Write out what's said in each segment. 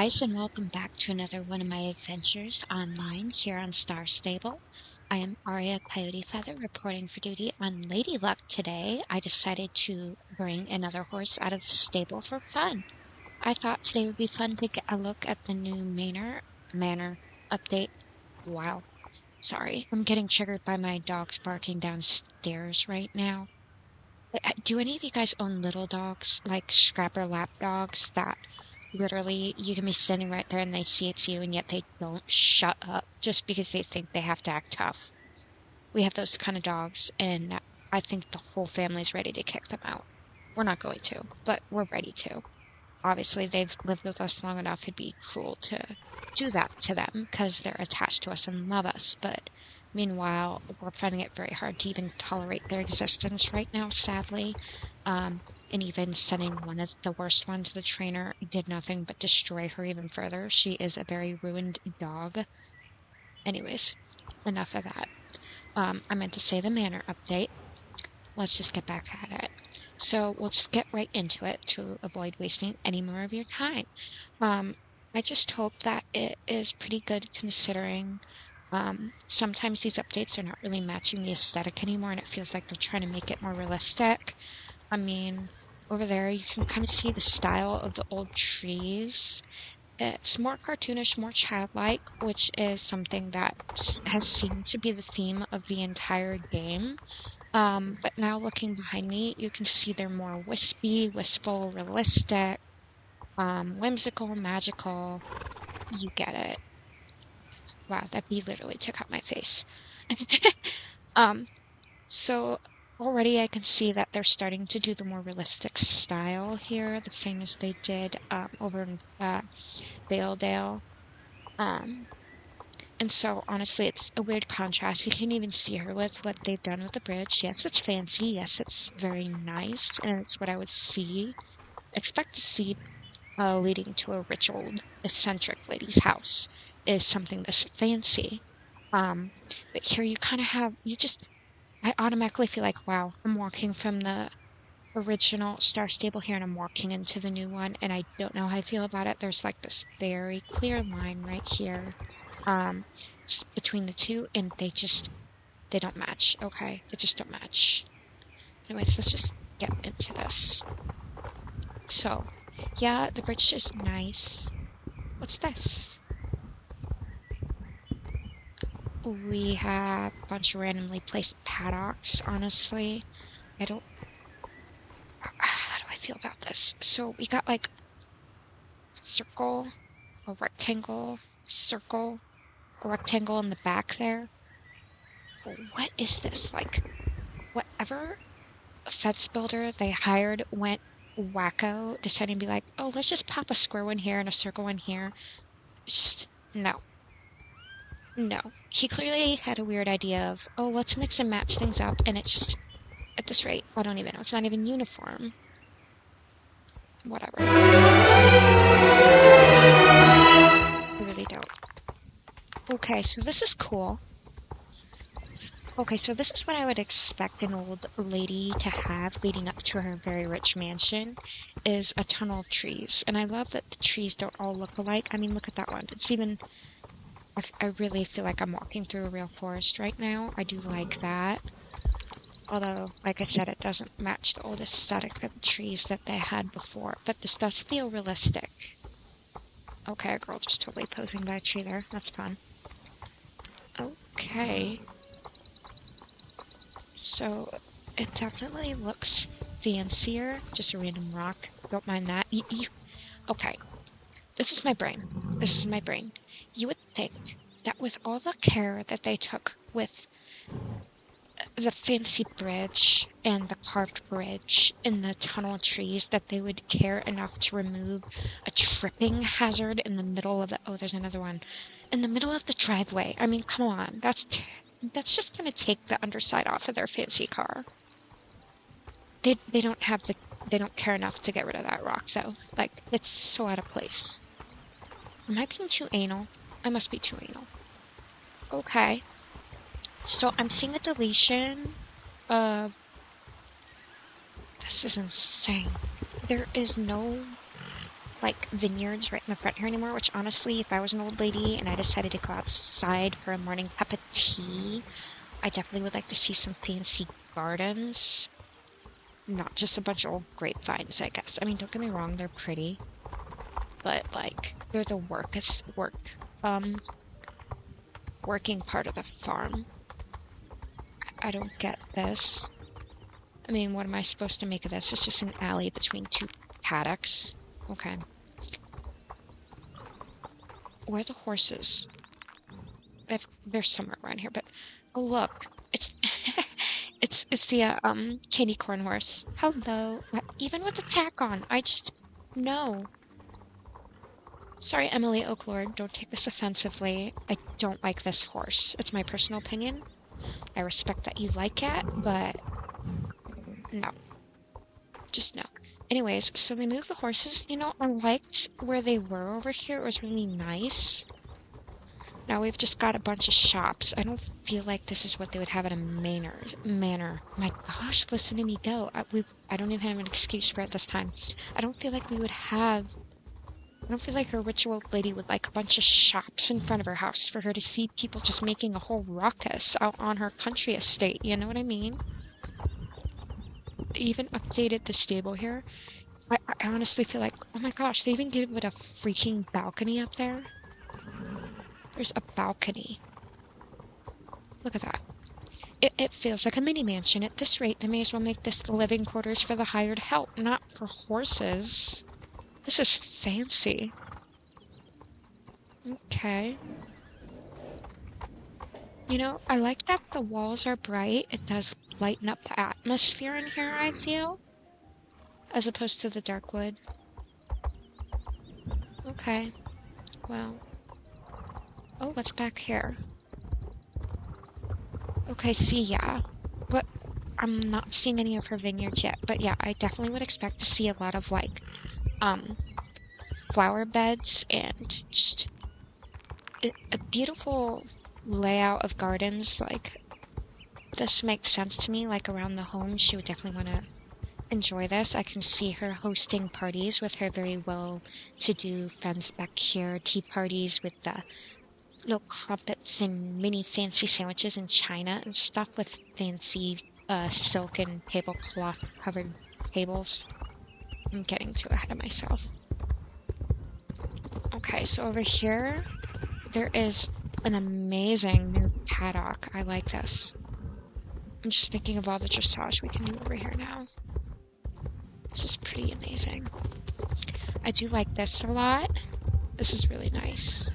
guys, and welcome back to another one of my adventures online here on Star Stable. I am Aria Coyote Feather reporting for duty on Lady Luck today. I decided to bring another horse out of the stable for fun. I thought today would be fun to get a look at the new Manor update. Wow, sorry, I'm getting triggered by my dogs barking downstairs right now. Do any of you guys own little dogs, like scrapper lap dogs that literally you can be standing right there and they see it's you and yet they don't shut up just because they think they have to act tough? We have those kind of dogs, and I think the whole family's ready to kick them out. We're not going to, but we're ready to. Obviously, they've lived with us long enough, it'd be cruel to do that to them because they're attached to us and love us, but meanwhile, we're finding it very hard to even tolerate their existence right now, sadly. And even sending one of the worst one to the trainer did nothing but destroy her even further. She is a very ruined dog. Anyways, enough of that. I meant to say the Manor update. Let's just get back at it. So we'll just get right into it to avoid wasting any more of your time. I just hope that it is pretty good considering sometimes these updates are not really matching the aesthetic anymore and it feels like they're trying to make it more realistic. I mean, over there you can kind of see the style of the old trees. It's more cartoonish, more childlike, which is something that has seemed to be the theme of the entire game. But now looking behind me, you can see they're more wispy, wistful, realistic, whimsical, magical. You get it. Wow, that bee literally took out my face. Um, so already I can see that they're starting to do the more realistic style here, the same as they did over in Valedale. Um, and so honestly, it's a weird contrast. You can even see her with what they've done with the bridge. Yes, it's fancy. Yes, it's very nice, and it's what I would expect to see leading to a rich old eccentric lady's house is something this fancy. Um, but here you kind of have, I automatically feel like, wow, I'm walking from the original Star Stable here and I'm walking into the new one, and I don't know how I feel about it. There's like this very clear line right here um, between the two, and they don't match. Okay, they just don't match. Anyways, let's just get into this. So, yeah, the bridge is nice. What's this? We have a bunch of randomly placed paddocks, honestly. I don't... How do I feel about this? So we got like circle, a rectangle, circle, a rectangle in the back there. What is this? Like, whatever fence builder they hired went wacko, deciding to be like, oh, let's just pop a square one here and a circle one here. Just, no. No. He clearly had a weird idea of, oh, let's mix and match things up, and it just, at this rate, I don't even know. It's not even uniform. Whatever. I really don't. Okay, so this is cool. Okay, so this is what I would expect an old lady to have leading up to her very rich mansion, is a tunnel of trees. And I love that the trees don't all look alike. I mean, look at that one. It's even... I really feel like I'm walking through a real forest right now. I do like that. Although, like I said, it doesn't match the old aesthetic of the trees that they had before. But this does feel realistic. Okay, a girl just totally posing by a tree there. That's fun. Okay. So, it definitely looks fancier. Just a random rock. Don't mind that. Okay. This is my brain. This is my brain. You would think that with all the care that they took with the fancy bridge and the carved bridge and the tunnel trees, that they would care enough to remove a tripping hazard in the middle of the... Oh, there's another one. In the middle of the driveway. I mean, come on. That's just going to take the underside off of their fancy car. They don't have they don't care enough to get rid of that rock, though. Like, it's so out of place. Am I being too anal? I must be too anal. Okay. So I'm seeing a deletion of... This is insane. There is no like vineyards right in the front here anymore, which honestly, if I was an old lady and I decided to go outside for a morning cup of tea, I definitely would like to see some fancy gardens, not just a bunch of old grapevines, I guess. I mean, don't get me wrong, they're pretty, but like they're the working part of the farm. I don't get this. I mean, what am I supposed to make of this? It's just an alley between two paddocks. Okay. Where are the horses? They're somewhere around here, but oh look, it's it's the candy corn horse. Hello. Even with the tack on, I just no. Sorry, Emily Oaklord, don't take this offensively. I don't like this horse. It's my personal opinion. I respect that you like it, but no. Just no. Anyways, so they moved the horses. You know, I liked where they were over here. It was really nice. Now we've just got a bunch of shops. I don't feel like this is what they would have at a manor. My gosh, listen to me go. I don't even have an excuse for it this time. I don't feel like a rich old lady would like a bunch of shops in front of her house for her to see people just making a whole ruckus out on her country estate. You know what I mean? They even updated the stable here. I honestly feel like, oh my gosh, they even gave it a freaking balcony up there. There's a balcony. Look at that. It feels like a mini mansion. At this rate, they may as well make this the living quarters for the hired help, not for horses. This is fancy. Okay. You know, I like that the walls are bright. It does lighten up the atmosphere in here, I feel. As opposed to the dark wood. Okay. Well. Oh, what's back here? Okay, see, yeah. But I'm not seeing any of her vineyards yet. But yeah, I definitely would expect to see a lot of, like, flower beds and just a beautiful layout of gardens. Like, this makes sense to me. Like, around the home, she would definitely want to enjoy this. I can see her hosting parties with her very well-to-do friends back here. Tea parties with the little crumpets and mini fancy sandwiches in china and stuff with fancy silk and tablecloth covered tables. I'm getting too ahead of myself. Okay, so over here, there is an amazing new paddock. I like this. I'm just thinking of all the dressage we can do over here now. This is pretty amazing. I do like this a lot. This is really nice.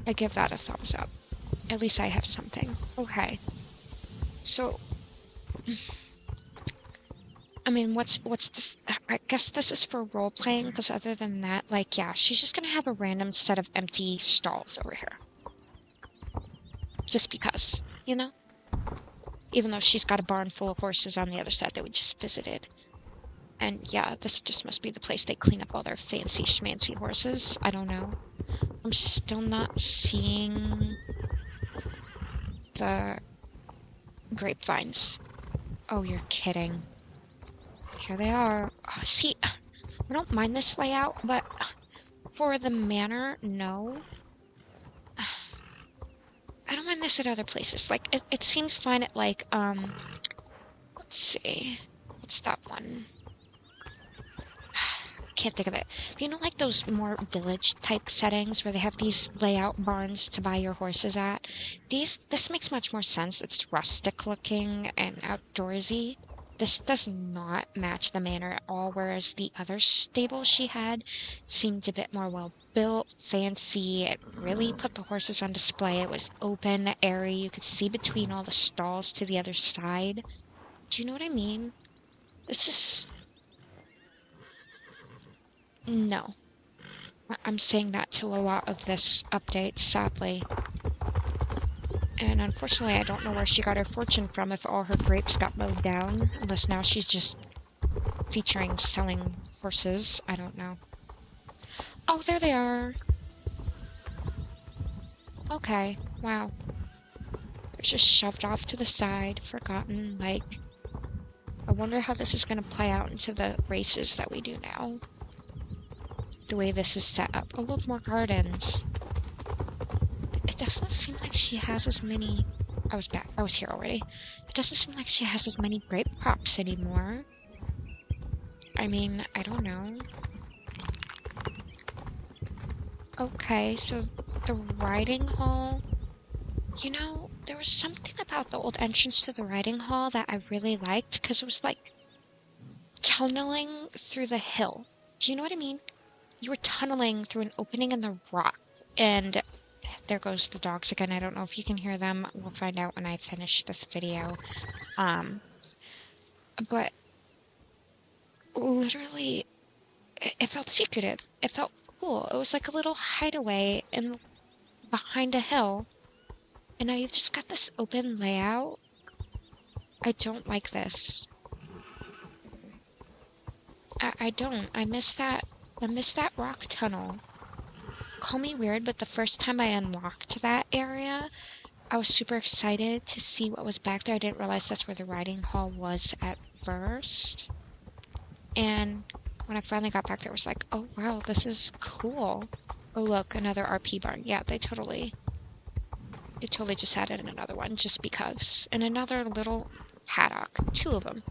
I give that a thumbs up. At least I have something. Okay. So, I mean, what's this? I guess this is for role-playing, because other than that, like, yeah, she's just gonna have a random set of empty stalls over here. Just because, you know? Even though she's got a barn full of horses on the other side that we just visited. And yeah, this just must be the place they clean up all their fancy schmancy horses. I don't know. I'm still not seeing the grapevines. Oh, you're kidding. Here they are. Oh, see, I don't mind this layout, but for the manor, no. I don't mind this at other places. Like, it seems fine at, like, let's see. What's that one? Can't think of it. But you know, like those more village type settings where they have these layout barns to buy your horses at? This makes much more sense. It's rustic looking and outdoorsy. This does not match the manor at all, whereas the other stable she had seemed a bit more well built, fancy. It really put the horses on display. It was open, airy. You could see between all the stalls to the other side. Do you know what I mean? This is... No. I'm saying that to a lot of this update, sadly. And unfortunately, I don't know where she got her fortune from if all her grapes got mowed down. Unless now she's just featuring selling horses. I don't know. Oh, there they are. Okay, wow. They're just shoved off to the side, forgotten, like... I wonder how this is going to play out into the races that we do now. the way this is set up. Oh, look, more gardens. It doesn't seem like she has as many... I was back. I was here already. It doesn't seem like she has as many grape crops anymore. I mean, I don't know. Okay, so the riding hall... You know, there was something about the old entrance to the riding hall that I really liked, because it was like tunneling through the hill. Do you know what I mean? You were tunneling through an opening in the rock, and there goes the dogs again. I don't know if you can hear them. We'll find out when I finish this video. But literally, it felt secretive. It felt cool. It was like a little hideaway behind a hill. And now you've just got this open layout. I don't like this. I don't. I miss that. I miss that rock tunnel. Call me weird, but the first time I unlocked that area, I was super excited to see what was back there. I didn't realize that's where the riding hall was at first. And when I finally got back there, I was like, oh wow, this is cool. Oh look, another RP barn. Yeah, they totally just added another one just because. And another little paddock. 2 of them.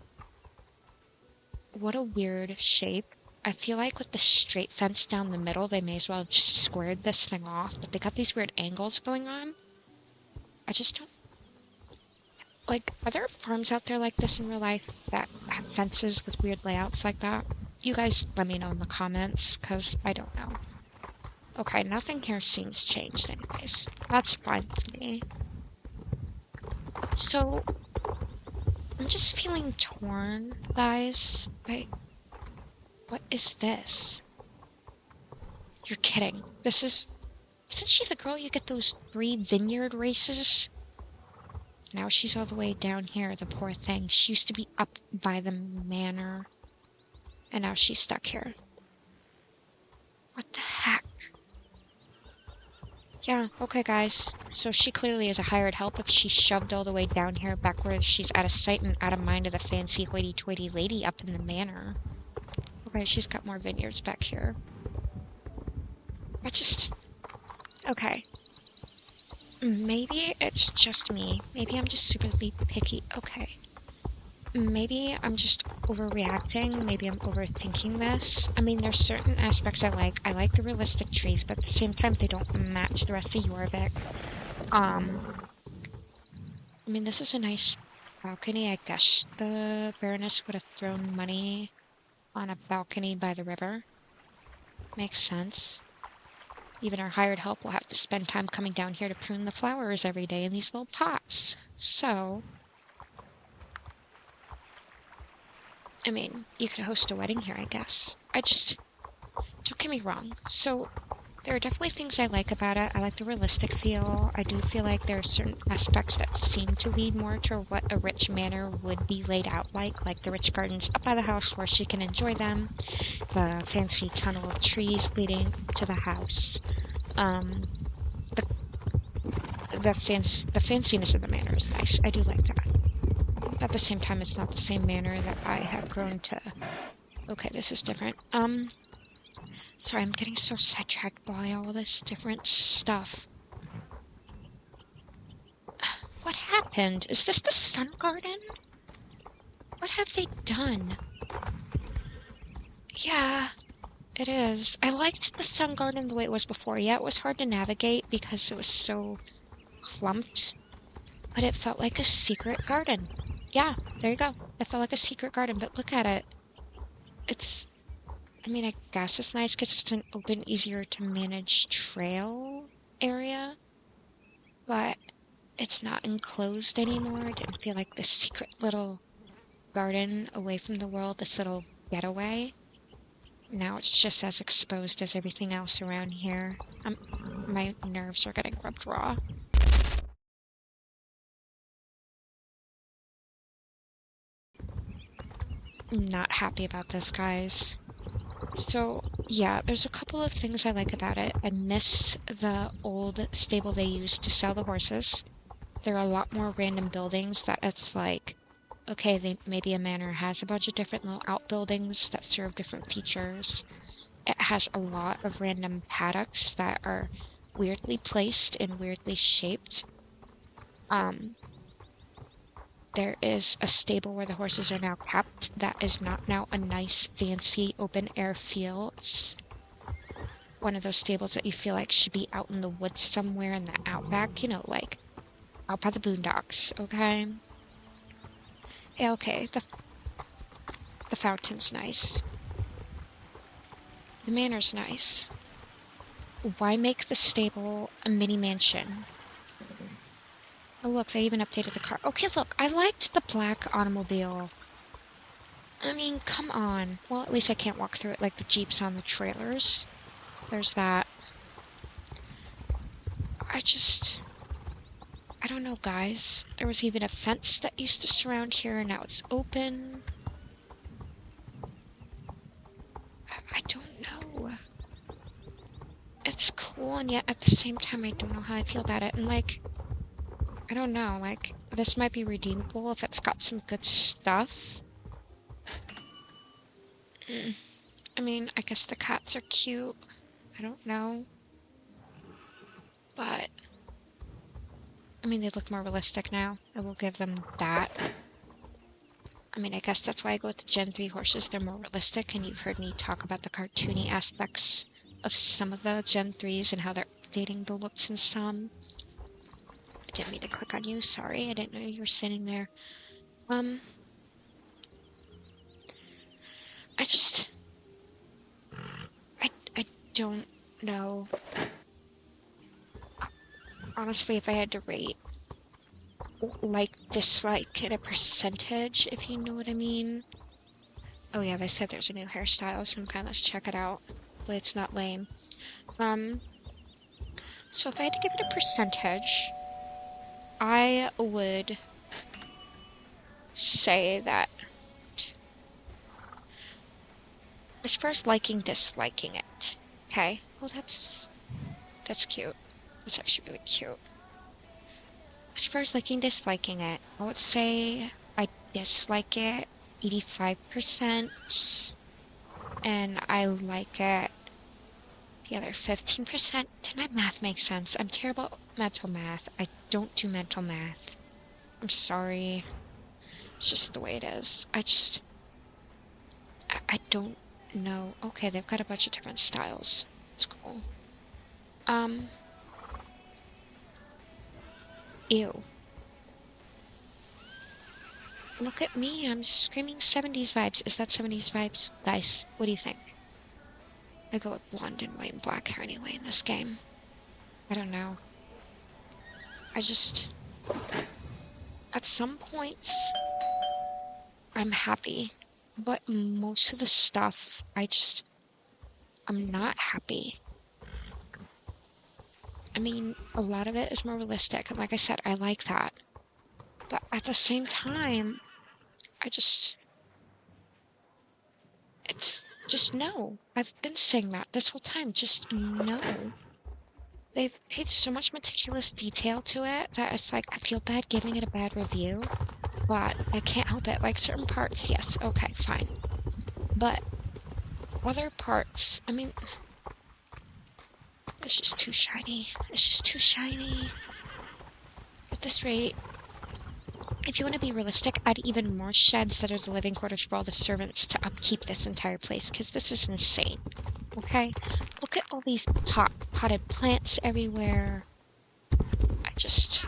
What a weird shape. I feel like with the straight fence down the middle, they may as well have just squared this thing off. But they got these weird angles going on. I just don't... Like, are there farms out there like this in real life that have fences with weird layouts like that? You guys let me know in the comments, because I don't know. Okay, nothing here seems changed anyways. That's fine with me. So, I'm just feeling torn, guys. What is this? You're kidding. Isn't she the girl you get those 3 vineyard races? Now she's all the way down here, the poor thing. She used to be up by the manor. And now she's stuck here. What the heck? Yeah, okay guys. So she clearly is a hired help if she's shoved all the way down here back where she's out of sight and out of mind of the fancy hoity-toity lady up in the manor. Okay, she's got more vineyards back here. Okay. Maybe it's just me. Maybe I'm just superly picky. Okay. Maybe I'm just overreacting. Maybe I'm overthinking this. I mean, there's certain aspects I like. I like the realistic trees, but at the same time, they don't match the rest of Jorvik. I mean, this is a nice balcony. I guess the Baroness would have thrown money on a balcony by the river. Makes sense. Even our hired help will have to spend time coming down here to prune the flowers every day in these little pots. So, I mean, you could host a wedding here, I guess. Don't get me wrong. So, there are definitely things I like about it. I like the realistic feel. I do feel like there are certain aspects that seem to lead more to what a rich manor would be laid out like the rich gardens up by the house where she can enjoy them, the fancy tunnel of trees leading to the house. The fanciness of the manor is nice. I do like that. At the same time, it's not the same manor that I have grown to. Okay, this is different. Sorry, I'm getting so sidetracked by all this different stuff. What happened? Is this the sun garden? What have they done? Yeah, it is. I liked the sun garden the way it was before. Yeah, it was hard to navigate because it was so clumped, but it felt like a secret garden. Yeah, there you go. It felt like a secret garden, but look at it. I mean, I guess it's nice because it's an open, easier to manage trail area, but it's not enclosed anymore. It didn't feel like this secret little garden away from the world, this little getaway. Now it's just as exposed as everything else around here. My nerves are getting rubbed raw. I'm not happy about this, guys. So, yeah, there's a couple of things I like about it. I miss the old stable they used to sell the horses. There are a lot more random buildings that it's like, okay, maybe a manor has a bunch of different little outbuildings that serve different features. it has a lot of random paddocks that are weirdly placed and weirdly shaped. There is a stable where the horses are now kept that is not now a nice, fancy, open-air feel. It's one of those stables that you feel like should be out in the woods somewhere in the outback, you know, like out by the boondocks, okay? Yeah, okay, the fountain's nice. The manor's nice. Why make the stable a mini mansion? Oh, look, they even updated the car. Okay, look, I liked the black automobile. I mean, come on. Well, at least I can't walk through it like the Jeeps on the trailers. There's that. I don't know, guys. There was even a fence that used to surround here, and now it's open. I don't know. It's cool, and yet at the same time, I don't know how I feel about it. And, like, I don't know, like, this might be redeemable if it's got some good stuff. I mean, I guess the cats are cute. I don't know. But, I mean, they look more realistic now. I will give them that. I mean, I guess that's why I go with the Gen 3 horses. They're more realistic, and you've heard me talk about the cartoony aspects of some of the Gen 3s and how they're updating the looks in some. I didn't mean to click on you. Sorry, I didn't know you were sitting there. I don't know. Honestly, if I had to rate like, dislike in a percentage, if you know what I mean. Oh yeah, they said there's a new hairstyle of some kind. Let's check it out. Hopefully it's not lame. So if I had to give it a percentage, I would say that as far as liking, disliking it. Okay. Well, that's cute. That's actually really cute. As far as liking, disliking it, I would say I dislike it 85%, and I like it the other 15%. Did my math make sense? I'm terrible at mental math. I don't do mental math. I'm sorry. It's just the way it is. I don't know. Okay, they've got a bunch of different styles. It's cool. Ew. Look at me, I'm screaming 70s vibes. Is that 70s vibes? Guys, what do you think? I go with blonde and white and black hair anyway in this game. I don't know. At some points, I'm happy. But most of the stuff, I'm not happy. I mean, a lot of it is more realistic. And like I said, I like that. But at the same time, it's just no. I've been saying that this whole time. Just no. They've paid so much meticulous detail to it that it's like, I feel bad giving it a bad review, but I can't help it. Like, certain parts, yes, okay, fine. But other parts, I mean, it's just too shiny. It's just too shiny. At this rate, if you want to be realistic, add even more sheds that are the living quarters for all the servants to upkeep this entire place, because this is insane. Okay? Look at all these potted plants everywhere. It's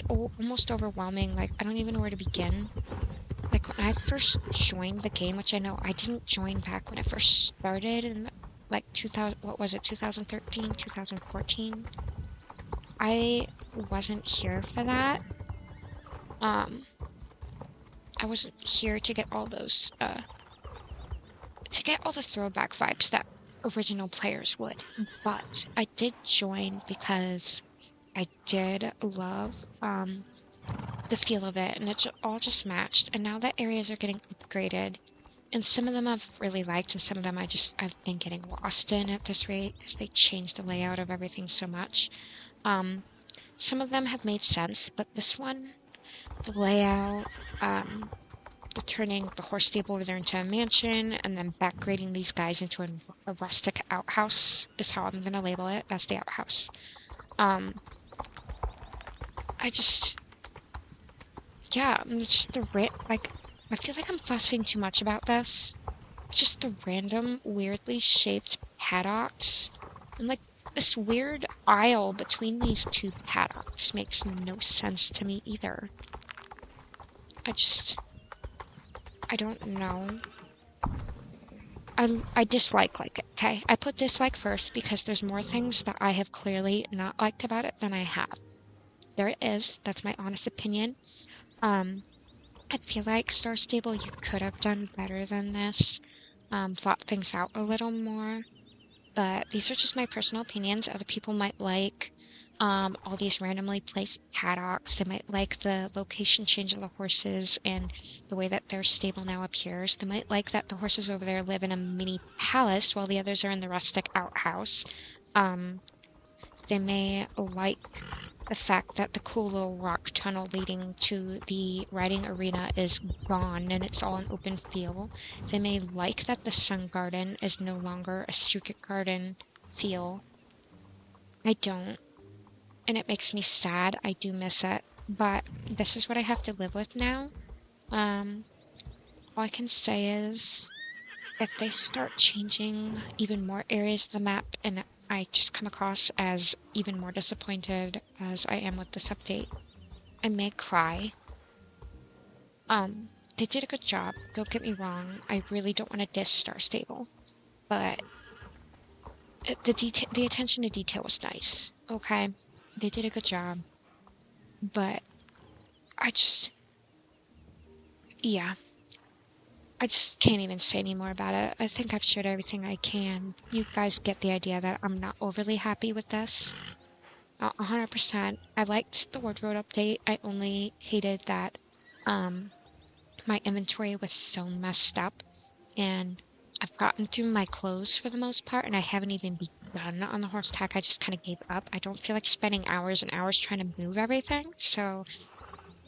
almost overwhelming. Like, I don't even know where to begin. Like, when I first joined the game, which I know I didn't join back when I first started in, like, 2013, 2014? I wasn't here for that. I wasn't here to get all those, to get all the throwback vibes that original players would. But I did join because I did love, the feel of it, and it's all just matched. And now that areas are getting upgraded, and some of them I've really liked, and some of them I've been getting lost in at this rate because they changed the layout of everything so much. Some of them have made sense, but this one, the layout, turning the horse stable over there into a mansion and then backgrading these guys into a rustic outhouse is how I'm gonna label it. That's the outhouse. I just, yeah, just like, I feel like I'm fussing too much about this. Just the random, weirdly shaped paddocks. And like this weird aisle between these two paddocks makes no sense to me either. I don't know. I dislike it, okay? I put dislike first because there's more things that I have clearly not liked about it than I have. There it is. That's my honest opinion. I feel like Star Stable, you could have done better than this. Thought things out a little more. But these are just my personal opinions. Other people might like all these randomly placed paddocks. They might like the location change of the horses and the way that their stable now appears. They might like that the horses over there live in a mini palace while the others are in the rustic outhouse. They may like the fact that the cool little rock tunnel leading to the riding arena is gone and it's all an open field. They may like that the sun garden is no longer a circuit garden feel. I don't. And it makes me sad. I do miss it. But this is what I have to live with now. All I can say is if they start changing even more areas of the map and I just come across as even more disappointed as I am with this update, I may cry. They did a good job. Don't get me wrong. I really don't want to diss Star Stable, but the attention to detail was nice. Okay, they did a good job, but yeah. I just can't even say any more about it. I think I've shared everything I can. You guys get the idea that I'm not overly happy with this. 100%. I liked the wardrobe update. I only hated that my inventory was so messed up. And I've gotten through my clothes for the most part, and I haven't even begun on the horse tack. I just kind of gave up. I don't feel like spending hours and hours trying to move everything, so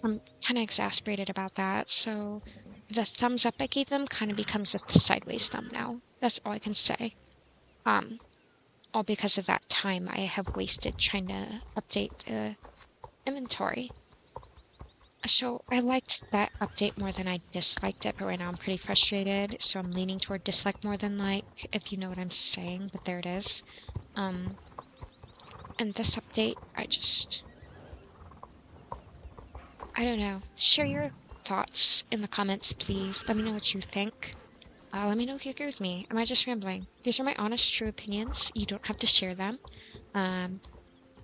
I'm kind of exasperated about that. So the thumbs up I gave them kind of becomes a sideways thumb now. That's all I can say. All because of that time I have wasted trying to update the inventory. So I liked that update more than I disliked it, but right now I'm pretty frustrated, so I'm leaning toward dislike more than like, if you know what I'm saying, but there it is. And this update, I don't know. Share your thoughts in the comments, please. Let me know what you think. Let me know if you agree with me. Am I just rambling? These are my honest, true opinions. You don't have to share them.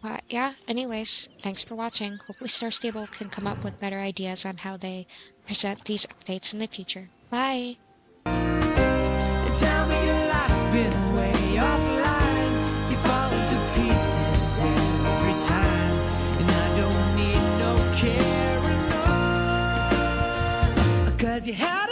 But yeah, anyways, thanks for watching. Hopefully Star Stable can come up with better ideas on how they present these updates in the future. Bye! Tell me your life's been way offline. You fall to pieces every time, and I don't need no care, no, 'cause you had